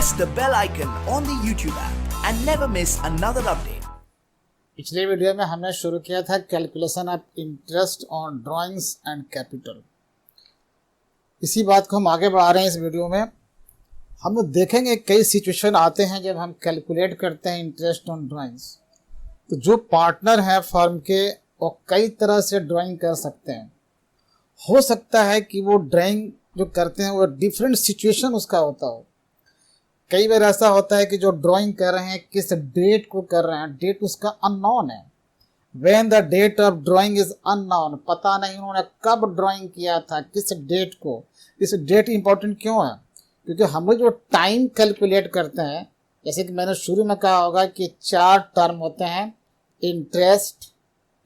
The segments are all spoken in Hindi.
press the bell icon on the YouTube app and never miss another update. पिछले वीडियो में हमने शुरू किया था calculation of interest on drawings and capital. इसी बात को हम आगे बढ़ा रहे हैं। इस वीडियो में हम देखेंगे कई सिचुएशन आते हैं जब हम कैलकुलेट करते हैं इंटरेस्ट ऑन ड्राइंग्स। तो जो पार्टनर है फर्म के वो कई तरह से ड्राइंग कर सकते हैं। हो सकता है कि वो ड्राइंग जो करते हैं वो डिफरेंट सिचुएशन उसका होता हो। कई बार ऐसा होता है कि जो ड्राइंग कर रहे हैं किस डेट को कर रहे हैं, डेट उसका अननोन है। When the date of drawing is unknown, पता नहीं उन्होंने कब ड्राइंग किया था, किस डेट को। इस डेट इंपॉर्टेंट क्यों है? क्योंकि हम लोग जो टाइम कैलकुलेट करते हैं, जैसे कि मैंने शुरू में कहा होगा कि 4 टर्म होते हैं, interest,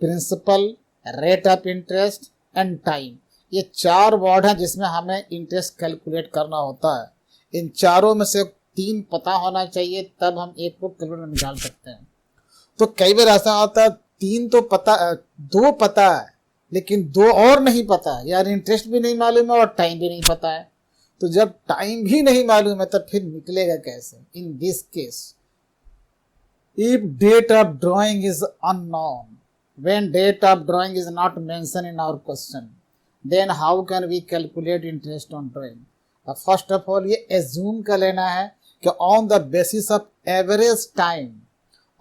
principal, rate of interest and time. ये 4 वर्ड हैं जिसमें हमें इंटरेस्ट कैलकुलेट करना होता है। इन चारों में से 3 पता होना चाहिए, तब हम एक को कैलकुलेट में निकाल सकते हैं। तो कई बार ऐसा होता है 3 तो पता, 2 पता है लेकिन 2 और नहीं पता है, यार इंटरेस्ट भी नहीं मालूम है और टाइम भी नहीं पता है। तो जब टाइम भी नहीं मालूम है तब फिर निकलेगा कैसे? In this case if date of drawing is unknown, when date of drawing is not mention in our question, then how can we calculate interest on drawing? First of all ये एज्यूम कर लेना है कि on the basis of average time,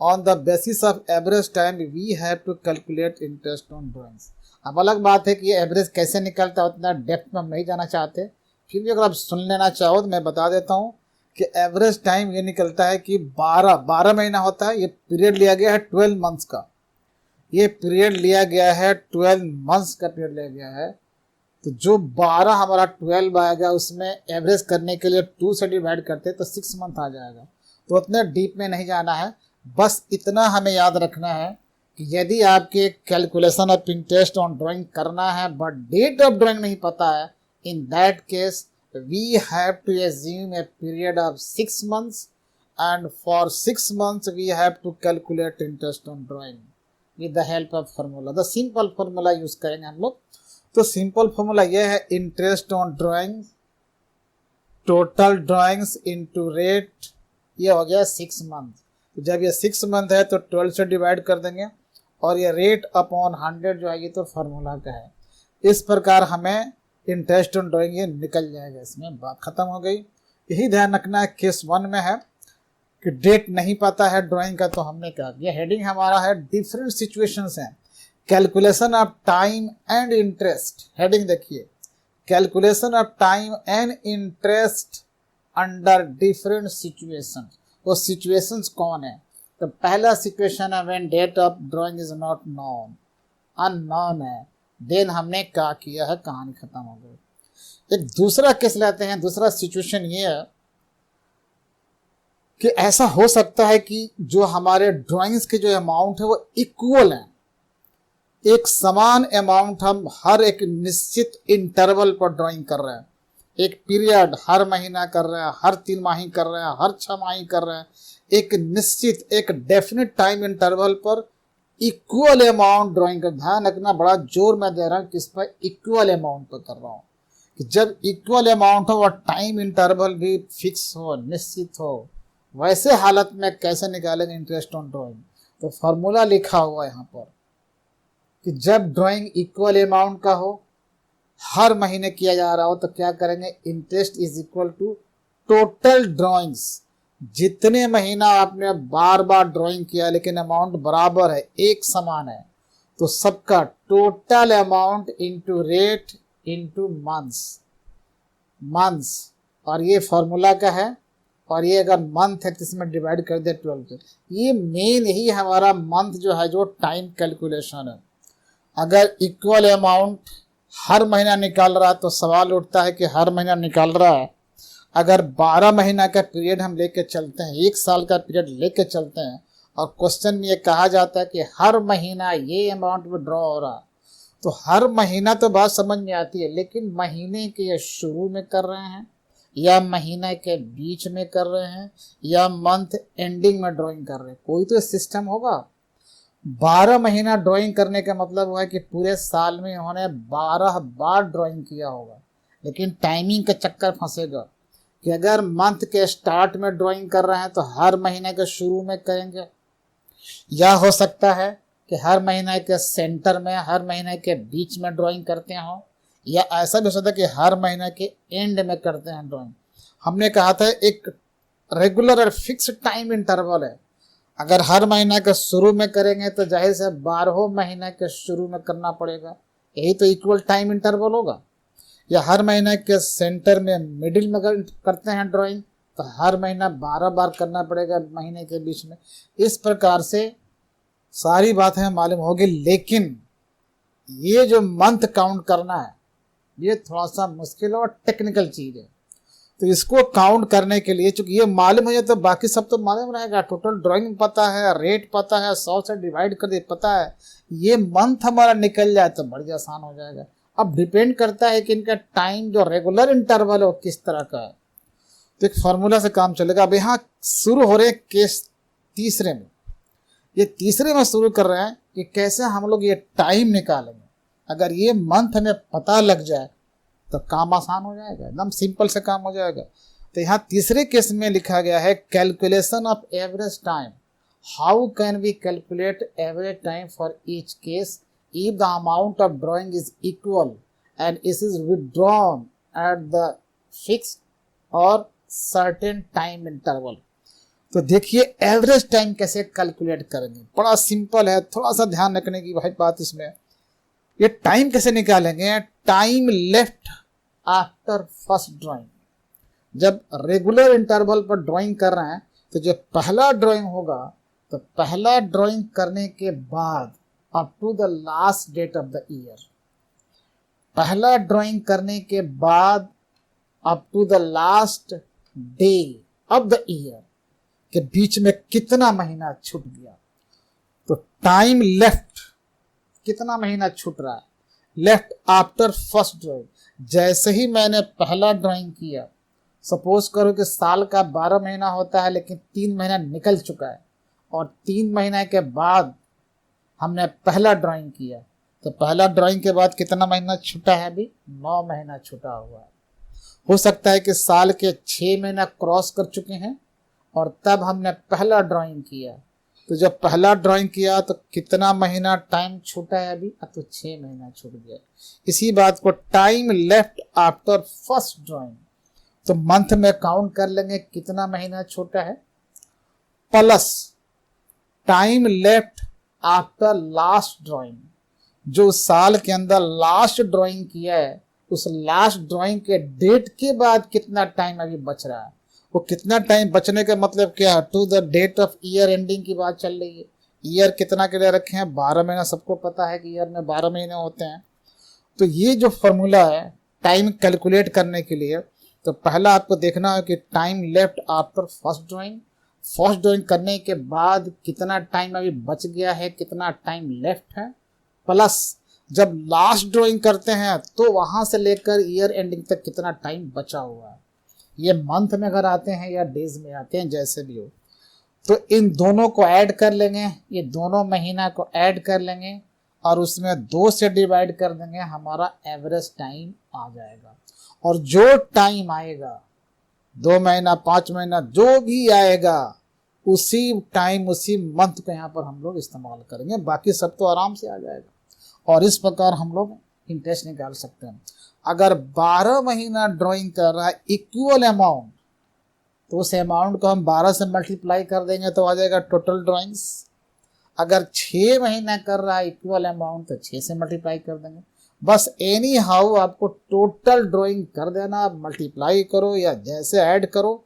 on the basis of average time we have to calculate interest on drawings. अब अलग बात है कि ये एवरेज कैसे निकलता है, उतना डेप्थ में हम नहीं जाना चाहते। फिर भी अगर आप सुन लेना चाहो तो मैं बता देता हूँ कि एवरेज टाइम ये निकलता है कि 12 महीना होता है। ये पीरियड लिया गया है 12 मंथ्स का, ये पीरियड लिया गया है 12 मंथ्स का पीरियड लिया गया है। तो जो 12 हमारा 12 आएगा उसमें एवरेज करने के लिए 2 से डिवाइड करते तो 6 मंथ आ जाएगा। तो उतने डीप में नहीं जाना है, बस इतना हमें याद रखना है कि यदि आपके calculation of interest on drawing करना है बट डेट ऑफ ड्राइंग नहीं पता है, in that case we have to assume a period of 6 months and for 6 months we have to calculate interest on drawing with the help of formula. The simple formula use करेंगे हम लोग। तो सिंपल फार्मूला यह है, interest on drawing total drawings into rate, ये हो गया 6 मंथ। तो जब ये 6 मंथ है तो 12 से डिवाइड कर देंगे और ये रेट अपॉन 100 जो है ये तो फार्मूला का है। इस प्रकार हमें इंटरेस्ट ऑन ड्राइंग ये निकल जाएगा। इसमें बात खत्म हो गई। यही ध्यान रखना है केस 1 में है कि डेट नहीं पता है ड्राइंग का, तो हमने क्या, ये हेडिंग हमारा है डिफरेंट सिचुएशंस हैं, calculation of time and interest. Heading देखिए, calculation of time and interest under different situation. वो सिचुएशंस कौन है? तो पहला सिचुएशन है when date of drawing is not known, unknown है। देन हमने क्या किया है, कहानी खत्म हो गई। एक दूसरा केस लेते हैं। दूसरा सिचुएशन ये है कि ऐसा हो सकता है कि जो हमारे ड्राइंग्स के जो अमाउंट है वो इक्वल है, एक समान अमाउंट हम हर एक निश्चित इंटरवल पर ड्राइंग कर रहे हैं। एक पीरियड हर महीना कर रहे हैं, हर 3 माही कर रहे हैं, हर 6 माही कर रहे हैं। एक निश्चित, एक डेफिनेट टाइम इंटरवल पर इक्वल अमाउंट ड्राइंग का ध्यान रखना। बड़ा जोर में दे रहा हूँ किस पर, इक्वल अमाउंट पर कर रहा हूँ। कि जब इक्वल अमाउंट हो और टाइम इंटरवल भी फिक्स हो, निश्चित हो, वैसे हालत में कैसे निकालेंगे इंटरेस्ट ऑन ड्राइंग? तो फॉर्मूला लिखा हुआ है यहाँ पर कि जब ड्राइंग इक्वल अमाउंट का हो, हर महीने किया जा रहा हो, तो क्या करेंगे, interest is equal to total drawings. जितने महीना आपने बार बार ड्राइंग किया लेकिन अमाउंट बराबर है, एक समान है, तो सबका total amount into rate into months. और ये फॉर्मूला का है। और ये अगर मंथ है तो इसमें डिवाइड कर दे 12 से। ये मेन ही हमारा मंथ जो है, जो टाइम कैलकुलेशन है। अगर इक्वल अमाउंट हर महीना निकाल रहा है तो सवाल उठता है कि हर महीना निकाल रहा है, अगर 12 महीना का पीरियड हम लेके चलते हैं, 1 साल का पीरियड लेके चलते हैं, और क्वेश्चन में ये कहा जाता है कि हर महीना ये अमाउंट विड्रॉ हो रहा, तो हर महीना तो बात समझ में आती है, लेकिन महीने के शुरू में कर रहे हैं या महीने के बीच में कर रहे हैं या मंथ एंडिंग में ड्राइंग कर रहे हैं, कोई तो सिस्टम होगा। 12 महीना ड्राइंग करने का मतलब हुआ है कि पूरे साल में उन्होंने 12 बार ड्राइंग किया होगा, लेकिन टाइमिंग का चक्कर फंसेगा कि अगर मंथ के स्टार्ट में ड्राइंग कर रहे हैं तो हर महीने के शुरू में करेंगे, या हो सकता है कि हर महीने के सेंटर में, हर महीने के बीच में ड्राइंग करते हो, या ऐसा भी हो सकता है कि हर महीने के एंड में करते हैं ड्राइंग। हमने कहा था एक रेगुलर और फिक्स टाइम इंटरवल है। अगर हर महीने के शुरू में करेंगे तो जाहिर से 12 महीने के शुरू में करना पड़ेगा, यही तो इक्वल टाइम इंटरवल होगा। या हर महीने के सेंटर में, मिडिल में करते हैं ड्राइंग तो हर महीना 12 बार करना पड़ेगा महीने के बीच में। इस प्रकार से सारी बातें मालूम होगी, लेकिन ये जो मंथ काउंट करना है ये थोड़ा सा मुश्किल और टेक्निकल चीज़ है। तो इसको काउंट करने के लिए, चूंकि ये मालूम हो जाए तो बाकी सब तो मालूम रहेगा, टोटल ड्राइंग पता है, रेट पता है, 100 से डिवाइड कर दे पता है, ये मंथ हमारा निकल जाए तो बड़ी आसान हो जाएगा। अब डिपेंड करता है कि इनका टाइम जो रेगुलर इंटरवल है वो किस तरह का है। तो एक फार्मूला से काम चलेगा। अब यहाँ शुरू हो रहे केस तीसरे में, ये तीसरे में शुरू कर रहे हैं कि कैसे हम लोग ये टाइम निकालेंगे। अगर ये मंथ हमें पता लग जाए तो काम आसान हो जाएगा, एकदम सिंपल से काम हो जाएगा। तो यहाँ तीसरे केस में लिखा गया है calculation of average time. How can we calculate average time for each case if the amount of drawing is equal and it is withdrawn at the fixed or certain time interval। तो देखिए एवरेज टाइम कैसे कैलकुलेट करेंगे, बड़ा सिंपल है, थोड़ा सा ध्यान रखने की भाई बात इसमें। ये टाइम कैसे निकालेंगे, time left after first drawing. जब रेगुलर इंटरवल पर ड्राइंग कर रहे हैं तो जो पहला ड्राइंग होगा, तो पहला ड्राइंग करने के बाद up to the last date of the year, पहला ड्राइंग करने के बाद up to the last day of the year के बीच में कितना महीना छूट गया। तो टाइम लेफ्ट कितना महीना छूट रहा है, लेफ्ट आफ्टर फर्स्ट ड्राइंग। जैसे ही मैंने पहला ड्राइंग किया, सपोज करो कि साल का 12 महीना होता है लेकिन 3 महीना निकल चुका है, और 3 महीने के बाद हमने पहला ड्राइंग किया, तो पहला ड्राइंग के बाद कितना महीना छूटा है, अभी 9 महीना छूटा हुआ है। हो सकता है कि साल के 6 महीना क्रॉस कर चुके हैं और तब हमने पहला ड्राइंग किया। तो जब पहला ड्राइंग किया तो कितना महीना टाइम छूटा है अभी, तो 6 महीना छूट गया। इसी बात को time left after first drawing, तो मंथ में काउंट कर लेंगे कितना महीना छूटा है, plus time left after last drawing, जो साल के अंदर लास्ट ड्राइंग किया है उस लास्ट ड्राइंग के डेट के बाद कितना टाइम अभी बच रहा है। वो कितना टाइम बचने का मतलब क्या है, to the date of year ending की बात चल रही है। ईयर कितना के लिए रखे हैं, 12 महीना, सबको पता है कि ईयर में 12 महीने होते हैं। तो ये जो फॉर्मूला है टाइम कैलकुलेट करने के लिए, तो पहला आपको देखना है कि time left after first drawing, first drawing करने के बाद कितना टाइम अभी बच गया है, कितना टाइम लेफ्ट है, प्लस जब लास्ट ड्राइंग करते हैं तो वहां से लेकर ईयर एंडिंग तक कितना टाइम बचा हुआ है। ये मंथ में अगर आते हैं या डेज में आते हैं, जैसे भी हो, तो इन दोनों को ऐड कर लेंगे, ये दोनों महीना को ऐड कर लेंगे और उसमें 2 से डिवाइड कर देंगे, हमारा एवरेज टाइम आ जाएगा। और जो टाइम आएगा, 2 महीना, 5 महीना, जो भी आएगा, उसी टाइम, उसी मंथ को यहाँ पर हम लोग इस्तेमाल करेंगे, बाकी सब तो आराम से आ जाएगा। और इस प्रकार हम लोग इंटरेस्ट निकाल सकते हैं। अगर 12 महीना ड्राइंग कर रहा है इक्वल अमाउंट, तो उस अमाउंट को हम 12 से मल्टीप्लाई कर देंगे तो आ जाएगा टोटल ड्राइंग्स। अगर 6 महीना कर रहा है इक्वल अमाउंट तो 6 से मल्टीप्लाई कर देंगे। बस एनी हाउ आपको टोटल ड्राइंग कर देना, मल्टीप्लाई करो या जैसे ऐड करो,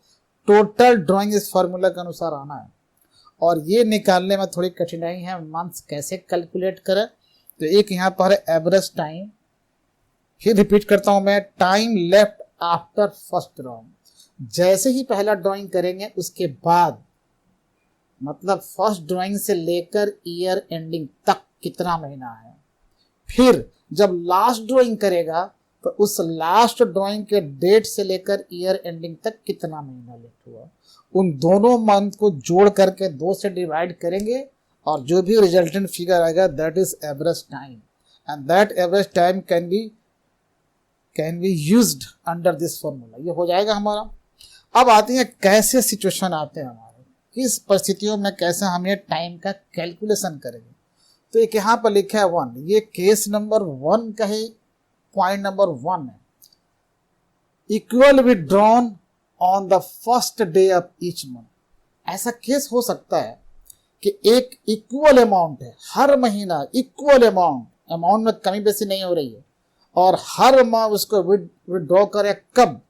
टोटल ड्राइंग इस फार्मूला के अनुसार आना है। और ये निकालने में थोड़ी कठिनाई है, मंथ्स कैसे कैलकुलेट करें। तो एक यहाँ पर एवरेज टाइम, फिर रिपीट करता हूं मैं, time left after first drawing. जैसे ही पहला ड्राइंग करेंगे उसके बाद, मतलब फर्स्ट ड्राइंग से लेकर ईयर एंडिंग तक कितना महीना है, फिर जब लास्ट ड्राइंग करेगा तो उस लास्ट ड्राइंग के डेट से लेकर ईयर एंडिंग तक कितना महीना लेफ्ट हुआ, उन दोनों मंथ को जोड़ करके 2 से डिवाइड करेंगे और जो भी रिजल्टेंट फिगर आएगा that is average time, and that average time can be used under this formula. ये हो जाएगा हमारा। अब आती है कैसे सिचुएशन आते हैं हमारे, किस परिस्थितियों में कैसे हम ये टाइम का कैलकुलेशन करेंगे। तो एक यहाँ पर लिखा है 1, ये केस नंबर 1 का ही पॉइंट नंबर 1 है। Equal withdrawn on the first day of each month. ऐसा केस हो सकता है कि एक इक्वल अमाउंट है, हर महीना इक्वल अमाउंट में कमी बेसी नहीं हो रही है, और हर माह उसको विड्रॉ करे कब,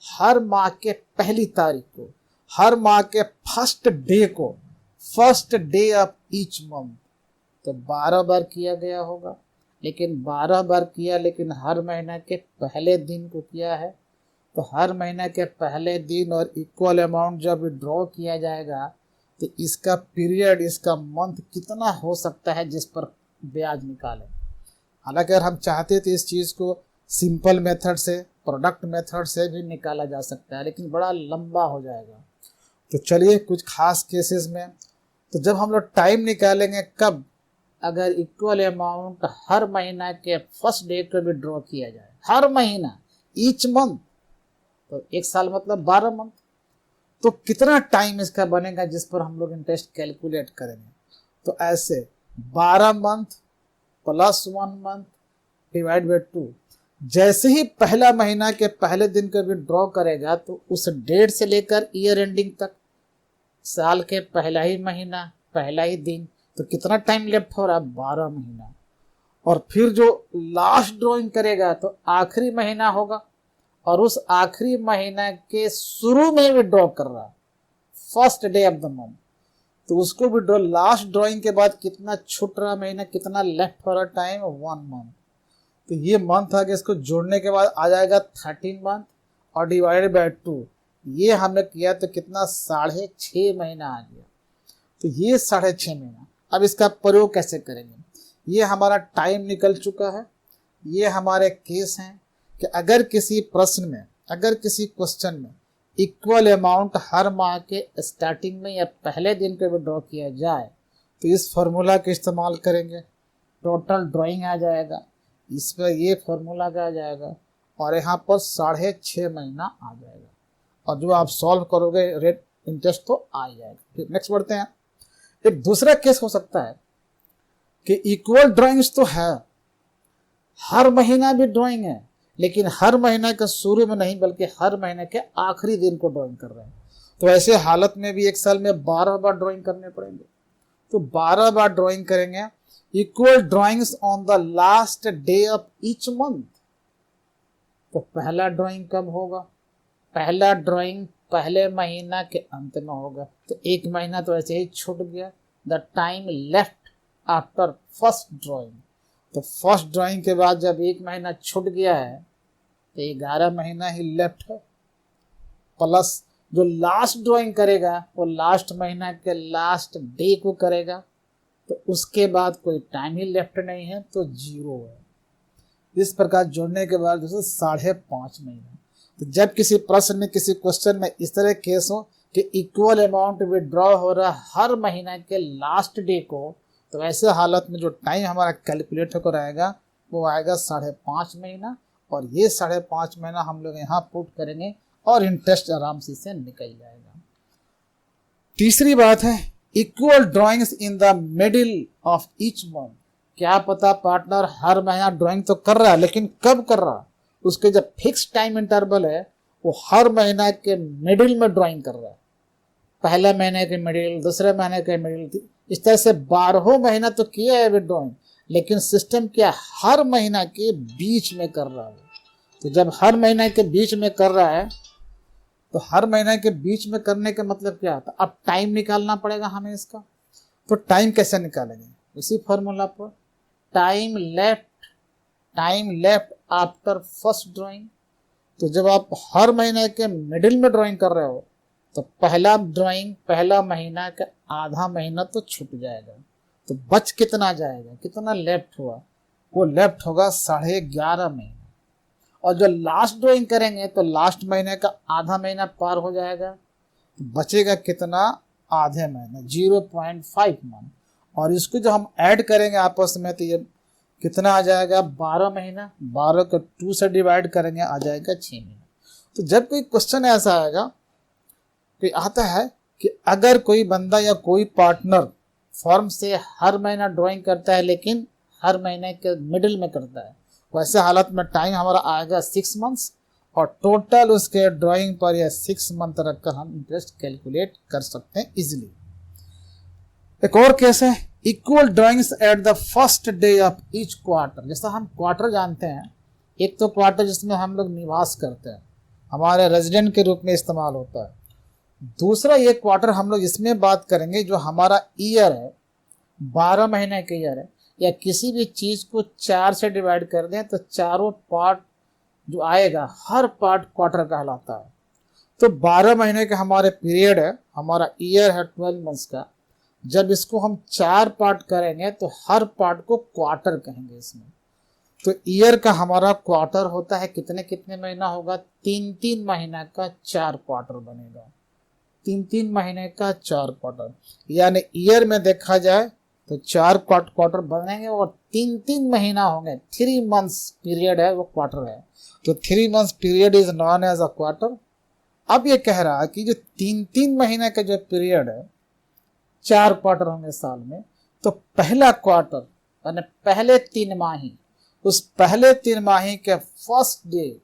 हर माह के पहली तारीख को, हर माह के फर्स्ट डे को, first day of each month. तो 12 बार किया गया होगा, लेकिन 12 बार किया, लेकिन हर महीना के पहले दिन को किया है। तो हर महीना के पहले दिन और इक्वल अमाउंट जब विड्रॉ किया जाएगा तो इसका पीरियड, इसका मंथ कितना हो सकता है जिस पर ब्याज निकालें। हालांकि अगर हम चाहते तो इस चीज़ को सिंपल मेथड से, प्रोडक्ट मेथड से भी निकाला जा सकता है, लेकिन बड़ा लंबा हो जाएगा। तो चलिए कुछ खास केसेस में, तो जब हम लोग टाइम निकालेंगे कब, अगर इक्वल अमाउंट हर महीना के फर्स्ट डे को विड्रॉ किया जाए, हर महीना, ईच मंथ, तो एक साल मतलब 12 मंथ। तो कितना टाइम इसका बनेगा जिस पर हम लोग इंटरेस्ट कैलकुलेट करेंगे। तो ऐसे 12 month plus 1 month divide by 2। जैसे ही पहला महीना के पहले दिन को विड्रॉ करेगा तो उस डेट से लेकर ईयर एंडिंग तक, साल के पहला ही महीना, पहला ही दिन, तो कितना टाइम लेफ्ट हो रहा है, 12 महीना। और फिर जो लास्ट ड्रॉइंग करेगा तो आखिरी महीना होगा, और उस आखिरी महीना के शुरू में विड्रॉ कर रहा, first day of the month, तो उसको विड्रॉ, लास्ट ड्रॉइंग के बाद कितना छूट रहा महीना, कितना लेफ्ट हो रहा टाइम, 1 मंथ। तो ये मंथ आगे इसको जोड़ने के बाद आ जाएगा 13 मंथ, और डिवाइडेड बाय 2, ये हमने किया तो कितना, 6.5 महीना आ गया। तो ये 6.5 महीना। अब इसका प्रयोग कैसे करेंगे, ये हमारा टाइम निकल चुका है, ये हमारे केस हैं कि अगर किसी प्रश्न में, अगर किसी क्वेश्चन में इक्वल अमाउंट हर माह के स्टार्टिंग में या पहले दिन को विड्रॉ किया जाए तो इस फॉर्मूला का इस्तेमाल करेंगे, टोटल ड्राइंग आ जाएगा, इस पर ये फॉर्मूला का आ जाएगा, और यहाँ पर 6.5 महीना आ जाएगा, और जो आप सॉल्व करोगे रेट इंटरेस्ट तो आ जाएगा। फिर नेक्स्ट बढ़ते हैं। एक दूसरा केस हो सकता है कि इक्वल ड्राइंग्स तो है, हर महीना भी ड्राइंग है, लेकिन हर महीना के शुरू में नहीं बल्कि हर महीने के आखिरी दिन को ड्राइंग कर रहे हैं। तो ऐसे हालत में भी एक साल में 12 बार ड्राइंग करने पड़ेंगे। तो 12 बार ड्राइंग करेंगे, equal drawings on the last day of each month. तो पहला ड्राइंग कब होगा, पहला ड्राइंग पहले महीना के अंत में होगा। तो एक महीना तो ऐसे ही छूट गया, the time left after first drawing. तो फर्स्ट ड्राइंग के बाद जब एक महीना छूट गया है तो 11 महीना ही लेफ्ट है, प्लस जो लास्ट ड्राइंग करेगा वो लास्ट महीना के लास्ट डे को करेगा, तो उसके बाद कोई टाइम ही लेफ्ट नहीं है, तो 0 है। इस प्रकार जोड़ने के बाद दोस्तों 5.5 महीना। तो जब किसी प्रश्न में, किसी क्वेश्चन में इस तरह केस हो कि इक्वल अमाउंट विड्रॉ हो रहा हर महीना के लास्ट डे को, तो ऐसे हालत में जो टाइम हमारा कैलकुलेट होकर आएगा वो आएगा 5.5 महीना, और ये 5.5 महीना हम लोग यहाँ पुट करेंगे और इंटरेस्ट आराम से इससे निकल जाएगा। तीसरी बात है equal drawings in the middle of each month. क्या पता पार्टनर हर महीना ड्राइंग तो कर रहा है, लेकिन कब कर रहा, उसके जब फिक्स टाइम इंटरवल है वो हर महीना के मिडिल में ड्राइंग कर रहा है, पहले महीने के मिडिल, दूसरे महीने के मिडिल, इस तरह से 12 महीना तो किया है विड्रॉइंग, लेकिन सिस्टम क्या हर महीना के बीच में कर रहा है। तो जब हर महीने के बीच में कर रहा है तो हर महीने के बीच में करने का मतलब क्या होता है, अब टाइम निकालना पड़ेगा हमें इसका। तो टाइम कैसे निकालेंगे, उसी फॉर्मूला पर, time left after first drawing. तो जब आप हर महीने के मिडिल में ड्राइंग कर रहे हो तो पहला ड्राइंग, पहला महीना का आधा महीना तो छूट जाएगा, तो बच कितना जाएगा, कितना लेफ्ट हुआ, वो लेफ्ट होगा 11.5 महीना। और जो लास्ट ड्राइंग करेंगे तो लास्ट महीने का आधा महीना पार हो जाएगा, तो बचेगा कितना, आधे महीने, 0.5 मंथ। और इसको जो हम ऐड करेंगे आपस में तो ये कितना आ जाएगा, 12 महीना, 12 को 2 से डिवाइड करेंगे आ जाएगा 6 महीना। तो जब कोई क्वेश्चन ऐसा आएगा कोई आता है कि अगर कोई बंदा या कोई पार्टनर फॉर्म से हर महीना ड्राइंग करता है लेकिन हर महीने के मिडिल में करता है, वैसे हालत में टाइम हमारा आएगा 6 मंथ्स और टोटल उसके ड्राइंग पर या 6 मंथ रखकर हम इंटरेस्ट कैलकुलेट कर सकते हैं इजीली। एक और केस है equal drawings at the first day of each quarter. जैसा हम क्वार्टर जानते हैं, एक तो क्वार्टर जिसमें हम लोग निवास करते हैं, हमारे रेजिडेंट के रूप में इस्तेमाल होता है। दूसरा ये क्वार्टर हम लोग इसमें बात करेंगे जो हमारा ईयर है, 12 महीने का ईयर है, या किसी भी चीज़ को 4 से डिवाइड कर दें तो चारों पार्ट जो आएगा हर पार्ट क्वार्टर कहलाता है। तो 12 महीने का हमारे पीरियड है, हमारा ईयर है 12 मंथ्स का। जब इसको हम 4 पार्ट करेंगे तो हर पार्ट को क्वार्टर कहेंगे इसमें। तो ईयर का हमारा क्वार्टर होता है कितने कितने महीना होगा, 3-3 महीना का 4 क्वार्टर बनेगा, 3-3 महीने का 4 क्वार्टर। यानी ईयर में देखा जाए तो 4 क्वार्टर बनेंगे और 3-3 महीना होंगे, 3 मंथ्स पीरियड है वो क्वार्टर है। तो 3 months period is known as a quarter. अब ये कह रहा है कि जो 3-3 महीने का जो पीरियड है, 4 क्वार्टर होंगे साल में, तो पहला क्वार्टर यानी पहले 3 माही, उस पहले 3 माही के first day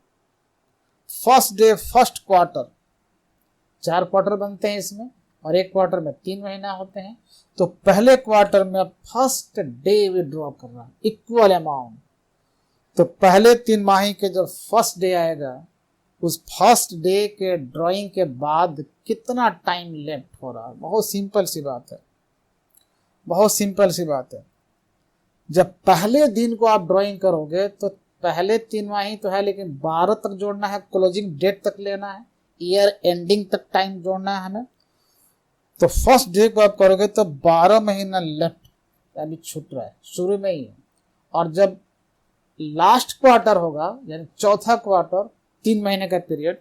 first quarter, 4 quarter बनते हैं इसमें और एक क्वार्टर में 3 महीना होते हैं। तो पहले क्वार्टर में फर्स्ट डे विड्रॉ करना इक्वल अमाउंट। तो पहले 3 माही के जब फर्स्ट डे आएगा, उस फर्स्ट डे के ड्राइंग के बाद कितना टाइम लेफ्ट हो रहा है, बहुत सिंपल सी बात है, बहुत सिंपल सी बात है। जब पहले दिन को आप ड्राइंग करोगे तो पहले 3 माही तो है लेकिन 12 तक जोड़ना है, क्लोजिंग डेट तक लेना है, ईयर एंडिंग तक टाइम जोड़ना है हमें। तो फर्स्ट डे को आप करोगे तो 12 महीना लेफ्ट यानी छूट रहा है शुरू में ही। और जब लास्ट क्वार्टर होगा यानी चौथा क्वार्टर, 3 महीने का पीरियड,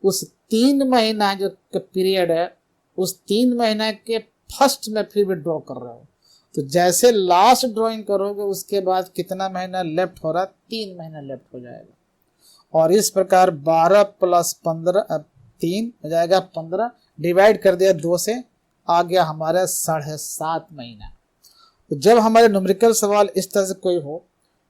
उस 3 महीना जो पीरियड है उस 3 महीने के फर्स्ट में फिर विड्रॉ कर रहे हो। तो जैसे लास्ट ड्राइंग करोगे उसके बाद कितना महीना लेफ्ट हो रहा है, 3 महीना लेफ्ट हो जाएगा। और इस प्रकार 12 + 15 3 हो जाएगा 15, डिवाइड कर दिया 2 से, आ गया हमारा 7.5 महीना। तो जब हमारे न्यूमेरिकल सवाल इस तरह से कोई हो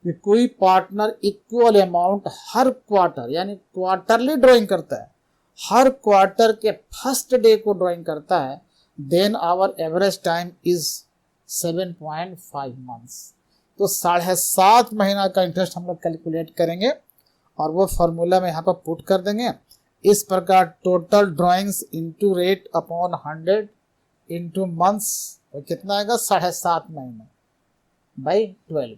कि कोई पार्टनर इक्वल अमाउंट हर क्वार्टर यानी क्वार्टरली ड्राइंग करता है, हर क्वार्टर के फर्स्ट डे को ड्राइंग करता है, then our average time is 7.5 months. तो 7.5 महीना का इंटरेस्ट हम लोग कैलकुलेट करेंगे और वो फार्मूला में यहाँ पर पुट कर देंगे। इस प्रकार total drawings into rate upon 100 into months, तो कितना आएगा 7.5 महीने बाई 12।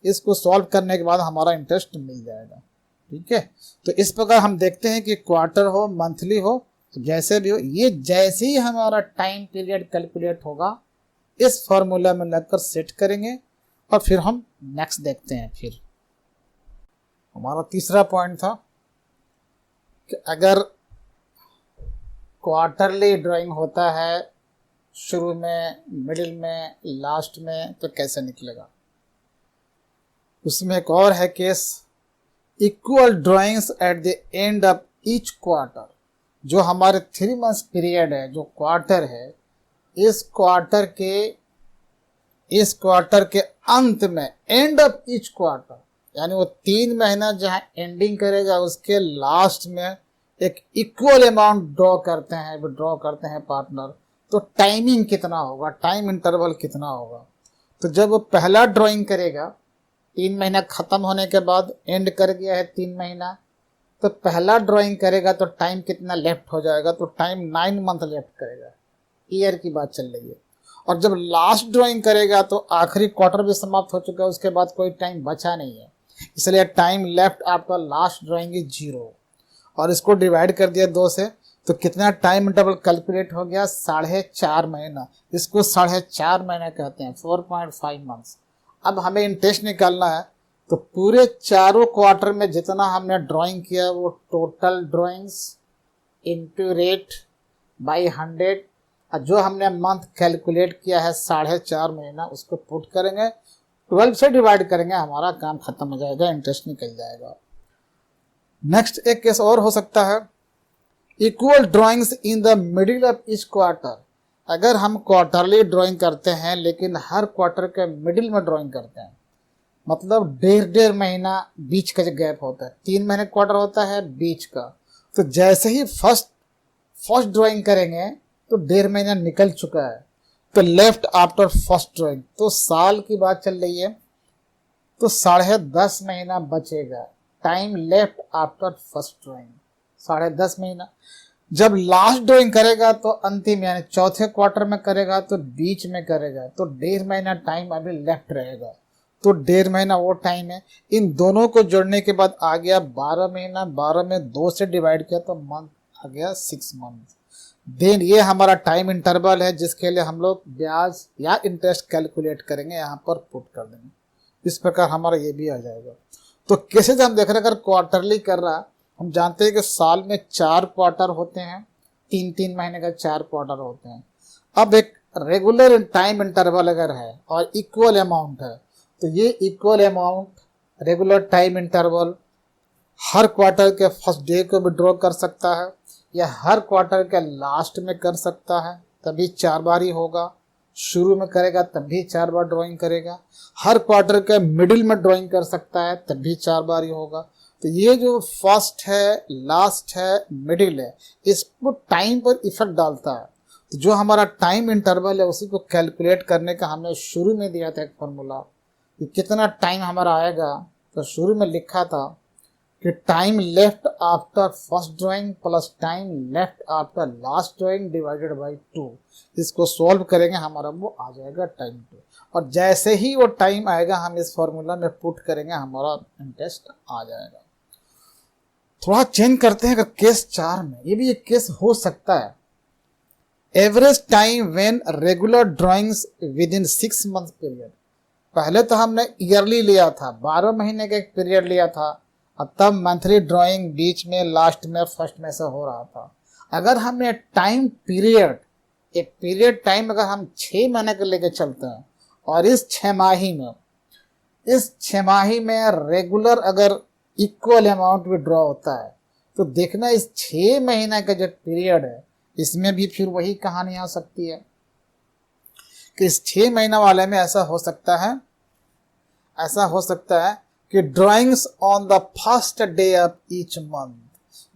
इसको सॉल्व करने के बाद हमारा इंटरेस्ट मिल जाएगा। ठीक है, तो इस प्रकार हम देखते हैं कि क्वार्टर हो मंथली हो तो जैसे भी हो, ये जैसे ही हमारा टाइम पीरियड कैलकुलेट होगा इस फॉर्मूला में लगकर सेट करेंगे और फिर हम नेक्स्ट देखते हैं। फिर हमारा तीसरा पॉइंट था कि अगर क्वार्टरली ड्राइंग होता है शुरू में, मिडिल में, लास्ट में, तो कैसे निकलेगा। उसमें एक और है case equal drawings at the end of each quarter. जो हमारे 3 मंथ्स पीरियड है, जो क्वार्टर है, इस क्वार्टर के अंत में, एंड ऑफ ईच क्वार्टर यानी वो 3 महीना जहाँ एंडिंग करेगा उसके लास्ट में एक इक्वल अमाउंट विड्रॉ करते हैं पार्टनर। तो टाइमिंग कितना होगा, टाइम इंटरवल कितना होगा। तो जब वो पहला ड्राइंग करेगा 3 महीना खत्म होने के बाद, एंड कर गया है 3 महीना, तो पहला ड्राइंग करेगा तो टाइम कितना लेफ्ट हो जाएगा, तो टाइम 9 मंथ लेफ्ट करेगा। ईयर की बात चल रही है। और जब लास्ट ड्राइंग करेगा तो आखिरी क्वार्टर भी समाप्त हो चुका है, उसके बाद कोई टाइम बचा नहीं है, इसलिए टाइम लेफ्ट आपका लास्ट ड्राइंग इज 0। और इसको डिवाइड कर दिया 2 से, तो कितना टाइम इंटरवल कैलकुलेट हो गया, 4.5 महीना। इसको 4.5 महीने कहते हैं, 4.5 मंथ्स। अब हमें इंटरेस्ट निकालना है, तो पूरे चारों क्वार्टर में जितना हमने ड्राइंग किया वो total drawings into rate by 100, और जो हमने मंथ कैलकुलेट किया है 4.5 महीना, उसको पुट करेंगे, 12 से डिवाइड करेंगे, हमारा काम खत्म हो जाएगा, इंटरेस्ट निकल जाएगा। नेक्स्ट एक केस और हो सकता है equal drawings in the middle of each quarter. अगर हम क्वार्टरली ड्राइंग करते हैं लेकिन हर क्वार्टर के मिडिल में ड्राइंग करते हैं, मतलब 1.5 महीना बीच का जो गैप होता है, 3 महीने क्वार्टर होता है बीच का, तो जैसे ही फर्स्ट ड्राइंग करेंगे तो 1.5 महीना निकल चुका है, तो लेफ्ट आफ्टर फर्स्ट ड्राइंग, तो साल की बात चल रही है, तो 10.5 महीना बचेगा। Time left after first drawing 10.5 महीना। जब लास्ट ड्राइंग करेगा तो अंतिम यानी चौथे क्वार्टर में करेगा तो बीच में करेगा, तो 1.5 महीना टाइम अभी लेफ्ट रहेगा, तो 1.5 महीना वो टाइम है। इन दोनों को जोड़ने के बाद आ गया 12 महीना, 12 में 2 से डिवाइड किया तो मंथ आ गया 6 मंथ। देन ये हमारा टाइम इंटरवल है जिसके लिए हम लोग ब्याज या इंटरेस्ट कैलकुलेट करेंगे, यहाँ पर पुट कर देंगे। इस प्रकार हमारा ये भी आ जाएगा। तो कैसे हम देख रहे हैं, अगर क्वार्टरली कर रहा, हम जानते हैं कि साल में 4 क्वार्टर होते हैं, 3-3 महीने का 4 क्वार्टर होते हैं। अब एक रेगुलर टाइम इंटरवल अगर है और इक्वल अमाउंट है, तो ये equal amount regular time interval हर क्वार्टर के फर्स्ट डे को भी ड्रॉ कर सकता है या हर क्वार्टर के लास्ट में कर सकता है, तभी 4 बार ही होगा। शुरू में करेगा तब भी 4 बार ड्राइंग करेगा, हर क्वार्टर के मिडिल में ड्राइंग कर सकता है तब भी 4 बार ही होगा। तो ये जो फर्स्ट है, लास्ट है, मिडिल है, इसको टाइम पर इफेक्ट डालता है। तो जो हमारा टाइम इंटरवल है उसी को कैलकुलेट करने का हमने शुरू में दिया था एक फॉर्मूला कि कितना टाइम हमारा आएगा। तो शुरू में लिखा था कि time left after first drawing plus time left after last drawing divided by 2। इसको सॉल्व करेंगे, हमारा वो आ जाएगा टाइम 2, और जैसे ही वो टाइम आएगा हम इस फॉर्मूला में पुट करेंगे, हमारा इंटरेस्ट आ जाएगा। थोड़ा चेंज करते हैं, अगर केस 4 में ये भी एक केस हो सकता है। Average time when regular drawings with in 6 month period. पहले तो हमने ईयरली लिया था, 12 महीने का एक पीरियड लिया था, और तब मंथली ड्राइंग बीच में, लास्ट में, फर्स्ट में से हो रहा था। अगर हमें टाइम पीरियड, एक पीरियड टाइम अगर हम 6 महीने के लेके चलते हैं और इस 6 माही में रेगुलर अगर इक्वल अमाउंट भी ड्रॉ होता है, तो देखना इस 6 महीने का जो पीरियड है इसमें भी फिर वही कहानी आ सकती है कि इस 6 महीना वाले में ऐसा हो सकता है कि drawings on the first day of each month,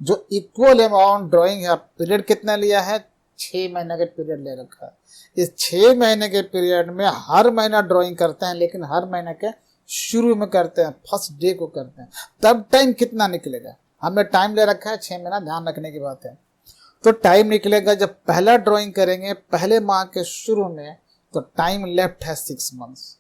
जो इक्वल अमाउंट ड्राइंग है, पीरियड कितना लिया है, 6 महीने के पीरियड ले रखा है। इस 6 महीने के पीरियड में हर महीना ड्राइंग करते हैं, लेकिन हर महीने के शुरू में करते हैं, फर्स्ट डे को करते हैं, तब टाइम कितना निकलेगा, हमने टाइम ले रखा है 6 महीना, ध्यान रखने की बात है। तो टाइम निकलेगा जब पहला ड्राइंग करेंगे पहले माह के शुरू में, तो टाइम लेफ्ट है 6 मंथ्स।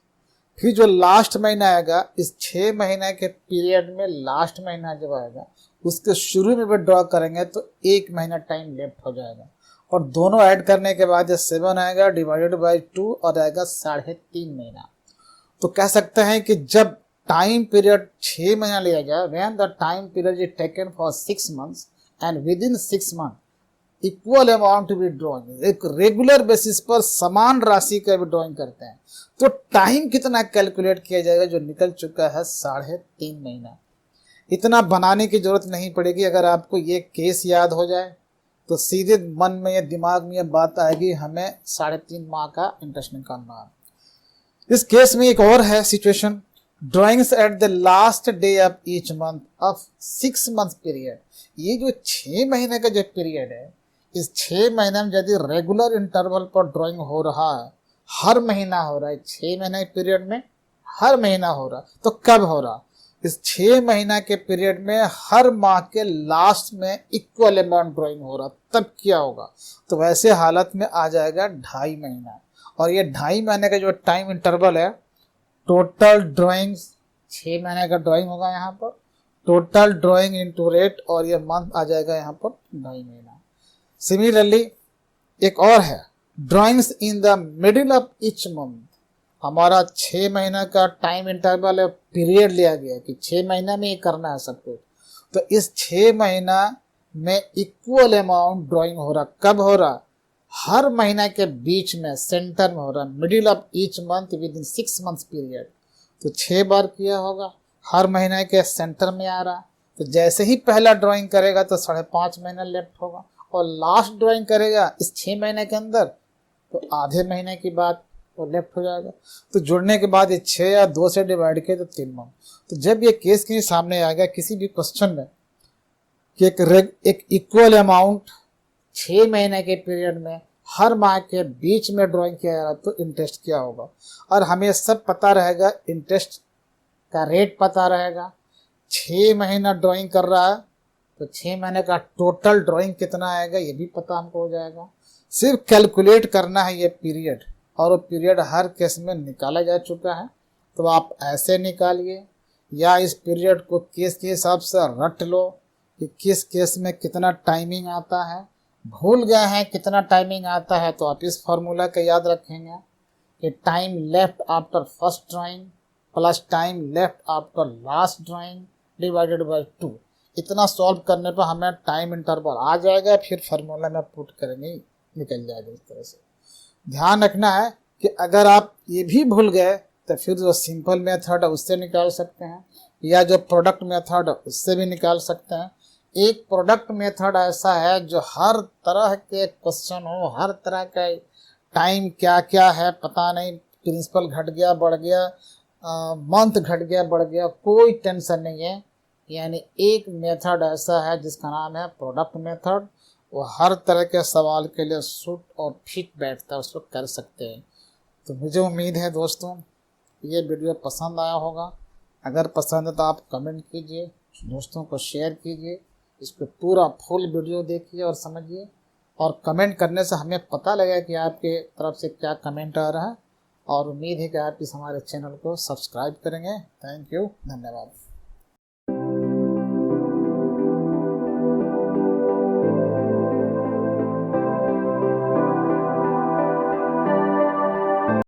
फिर जो लास्ट महीना आएगा इस 6 महीने के पीरियड में, लास्ट महीना जब आएगा उसके शुरू में भी ड्रॉ करेंगे तो 1 महीना टाइम लेफ्ट हो जाएगा, और दोनों ऐड करने के बाद 7 आएगा डिवाइडेड बाय 2 और आएगा 3.5 महीना। तो कह सकते हैं कि जब टाइम पीरियड 6 महीना लिया जाए, when the time period is taken for 6 months and with in 6 month equal amount भी ड्रॉइंग, एक रेगुलर बेसिस पर समान राशि का भी ड्रॉइंग करते हैं, तो टाइम कितना कैलकुलेट किया जाएगा, जो निकल चुका है 3.5 महीना। इतना बनाने की जरूरत नहीं पड़ेगी, अगर आपको ये केस याद हो जाए तो सीधे मन में या दिमाग में ये बात आएगी, हमें 3.5 माह का इंटरेस्ट निकालना है। इस केस में एक और है situation, drawings at the last day of each month of 6 month period. ये जो 6 महीने का जो पीरियड है, इस 6 महीने में यदि रेगुलर इंटरवल पर ड्राइंग हो रहा है, हर महीना हो रहा है, 6 महीने के पीरियड में हर महीना हो रहा, तो कब हो रहा, इस 6 महीना के पीरियड में हर माह के लास्ट में इक्वल अमाउंट ड्राइंग हो रहा, तब क्या होगा, तो वैसे हालत में आ जाएगा 2.5 महीना। और ये 2.5 महीने का जो टाइम इंटरवल है, टोटल ड्राइंग्स 6 महीने का ड्राइंग होगा यहाँ पर, टोटल ड्राइंग इनटू रेट, और ये मंथ आ जाएगा यहाँ पर 2.5 महीना। सिमिलरली एक और है, drawings in the middle of each month. हमारा 6 महीना का टाइम इंटरवल है, पीरियड लिया गया कि 6 महीना में ये करना है सब कुछ, तो इस 6 महीना में इक्वल अमाउंट ड्राइंग हो रहा, कब हो रहा, हर महीना के बीच में, सेंटर में हो रहा, middle of each month with in 6 months period. तो 6 बार किया होगा, हर महीने के सेंटर में आ रहा, तो जैसे ही पहला ड्राइंग करेगा तो 5.5 महीना लेफ्ट होगा, और लास्ट ड्राइंग करेगा इस 6 महीने के अंदर तो आधे महीने की बात वो लेफ्ट हो जाएगा। तो जुड़ने के बाद ये 6 या 2 से डिवाइड किए तो 3 मंथ। तो जब ये केस कहीं सामने आ गया किसी भी क्वेश्चन में कि एक इक्वल अमाउंट 6 महीने के पीरियड में हर माह के बीच में ड्राइंग किया जा रहा तो इंटरेस्ट क्या होगा, और हमें सब पता रहेगा, इंटरेस्ट का रेट पता रहेगा। 6 महीना ड्राइंग कर रहा है तो 6 महीने का टोटल ड्राइंग कितना आएगा ये भी पता हमको हो जाएगा। सिर्फ कैलकुलेट करना है ये पीरियड, और वो पीरियड हर केस में निकाला जा चुका है। तो आप ऐसे निकालिए या इस पीरियड को केस के हिसाब से रट लो कि किस केस में कितना टाइमिंग आता है। भूल गए हैं कितना टाइमिंग आता है तो आप इस फॉर्मूला का याद रखेंगे कि time left after first drawing plus time left after last drawing divided by 2। इतना सॉल्व करने पर हमें टाइम इंटरवल आ जाएगा, फिर फार्मूला में पुट करेंगे निकल जाएगा। इस तरह से ध्यान रखना है कि अगर आप ये भी भूल गए तो फिर जो सिंपल मेथड है उससे निकाल सकते हैं, या जो प्रोडक्ट मेथड है उससे भी निकाल सकते हैं। एक प्रोडक्ट मेथड ऐसा है जो हर तरह के क्वेश्चन हो, हर तरह का टाइम क्या क्या है पता नहीं, प्रिंसिपल घट गया बढ़ गया, मंथ घट गया बढ़ गया, कोई टेंशन नहीं है। यानी एक मेथड ऐसा है जिसका नाम है प्रोडक्ट मेथड, वो हर तरह के सवाल के लिए सूट और फिट बैठता है, उसको कर सकते हैं। तो मुझे उम्मीद है दोस्तों ये वीडियो पसंद आया होगा। अगर पसंद है तो आप कमेंट कीजिए, दोस्तों को शेयर कीजिए, इसको पूरा फुल वीडियो देखिए और समझिए, और कमेंट करने से हमें पता लगा कि आपके तरफ से क्या कमेंट आ रहा है, और उम्मीद है कि आप इस हमारे चैनल को सब्सक्राइब करेंगे। थैंक यू, धन्यवाद।